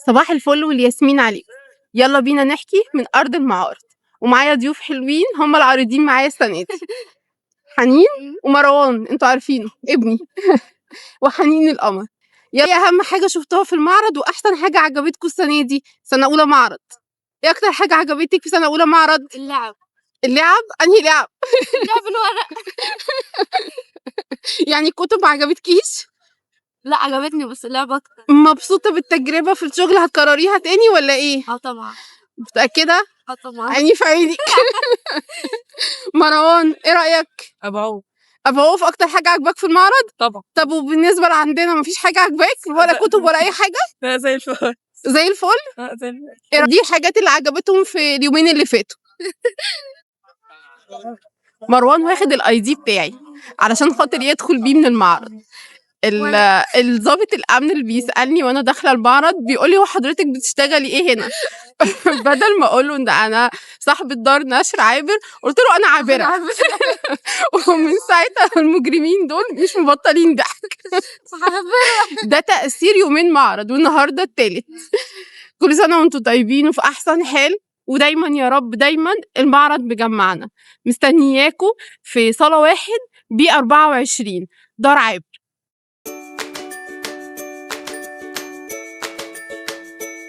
صباح الفل والياسمين عليكم. يلا بينا نحكي من أرض المعارض، ومعايا ضيوف حلوين هم العارضين معايا السنة دي. حنين ومروان، انتوا عارفينه ابني وحنين القمر. يلا، أهم حاجة شفتوها في المعرض وأحسن حاجة عجبتكم السنة دي سنة أولى معرض. ايه أكتر حاجة عجبتك في سنة أولى معرض؟ اللعب. اللعب؟ أنهي لعب؟ لعب الورق. يعني الكتب ما عجبتكيش؟ لا عجبتني بس اللعب اكتر. مبسوطة بالتجربة في الشغل؟ هتكرريها تاني ولا ايه؟ طبعا. متأكدة؟ طبعا. عيني في عينك. مروان، ايه رأيك؟ أبعو. أبوف أكتر حاجة عجبك في المعرض؟ طبعا. طب وبالنسبة لعندنا مفيش حاجة عجباك؟ ولا كتب ولا أي حاجة؟ لا زي الفل. زي الفل؟ زي الفل. إيه دي الحاجات اللي عجبتهم في اليومين اللي فاتوا؟ مروان واخد الاي دي بتاعي علشان خاطر يدخل بيه من المعرض. الضابط الامن اللي بيسالني وانا داخله المعرض بيقول لي هو حضرتك بتشتغلي ايه هنا؟ بدل ما اقول له ان انا صاحبه دار نشر عابر، قلت له انا عابره. ومن ساعتها المجرمين دول مش مبطلين ضحك. ده تاثير يومين معرض والنهارده التالت. كل سنه وانتم طيبين وفي احسن حال، ودايما يا رب دايما المعرض مجمعنا. مستنياكم في صاله 1 B 24 دار عابر.